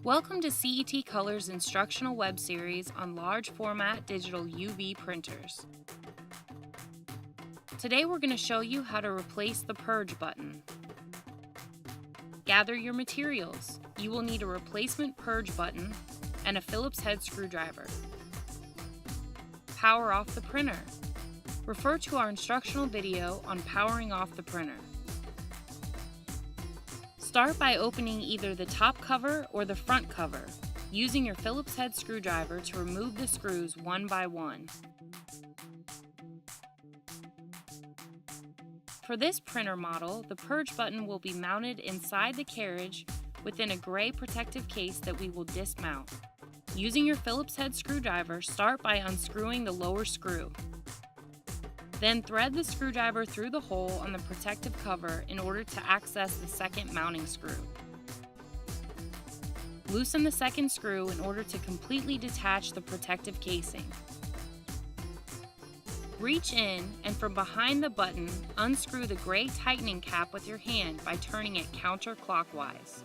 Welcome to CET Color's instructional web series on large format digital UV printers. Today we're going to show you how to replace the Purge button. Gather your materials. You will need a replacement Purge button and a Phillips head screwdriver. Power off the printer. Refer to our instructional video on powering off the printer. Start by opening either the top cover or the front cover, using your Phillips head screwdriver to remove the screws one by one. For this printer model, the Purge button will be mounted inside the carriage within a gray protective case that we will dismount. Using your Phillips head screwdriver, start by unscrewing the lower screw. Then thread the screwdriver through the hole on the protective cover in order to access the second mounting screw. Loosen the second screw in order to completely detach the protective casing. Reach in and from behind the button, unscrew the gray tightening cap with your hand by turning it counterclockwise.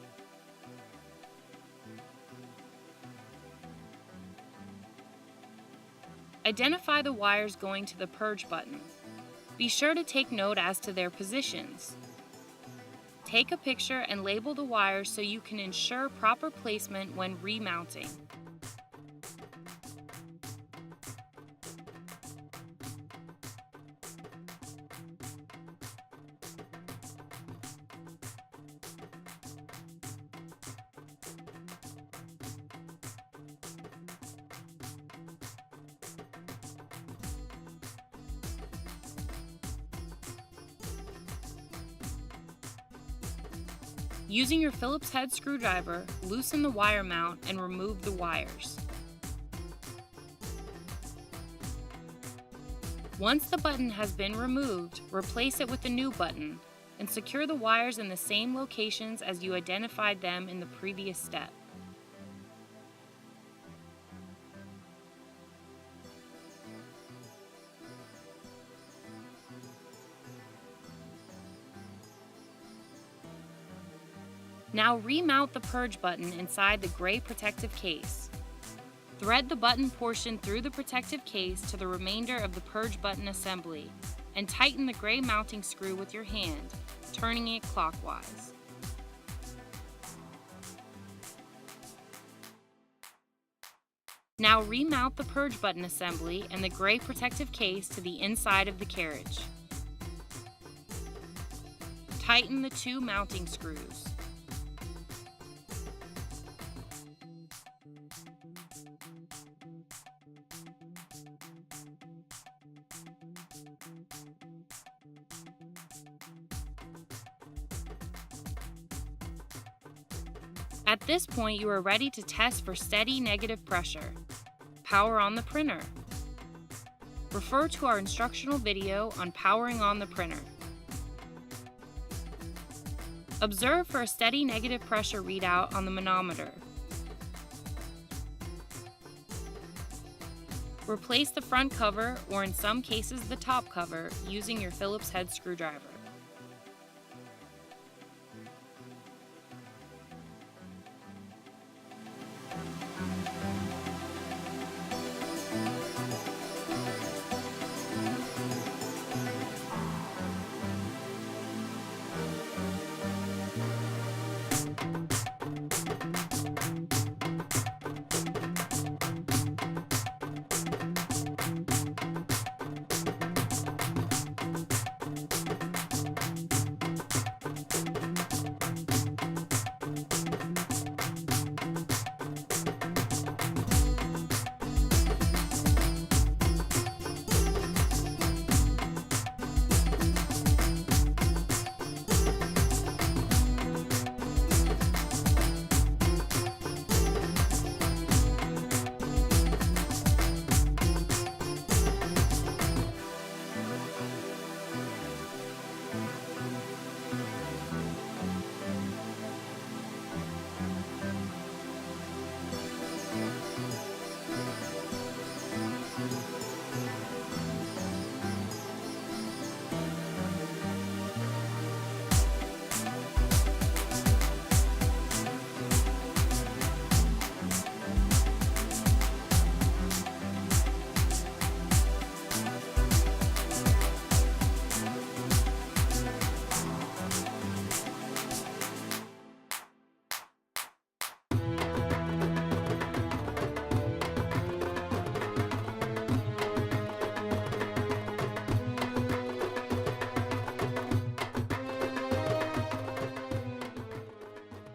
Identify the wires going to the Purge button. Be sure to take note as to their positions. Take a picture and label the wires so you can ensure proper placement when remounting. Using your Phillips head screwdriver, loosen the wire mount and remove the wires. Once the button has been removed, replace it with a new button and secure the wires in the same locations as you identified them in the previous step. Now remount the Purge button inside the gray protective case. Thread the button portion through the protective case to the remainder of the Purge button assembly and tighten the gray mounting screw with your hand, turning it clockwise. Now remount the Purge button assembly and the gray protective case to the inside of the carriage. Tighten the two mounting screws. At this point, you are ready to test for steady negative pressure. Power on the printer. Refer to our instructional video on powering on the printer. Observe for a steady negative pressure readout on the manometer. Replace the front cover, or in some cases the top cover, using your Phillips head screwdriver.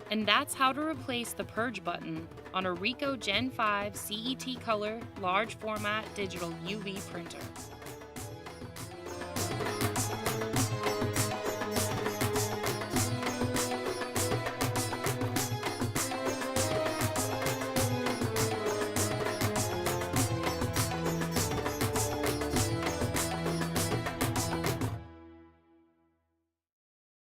And that's how to replace the Purge button on a Ricoh Gen 5 CET Color large format digital UV printer.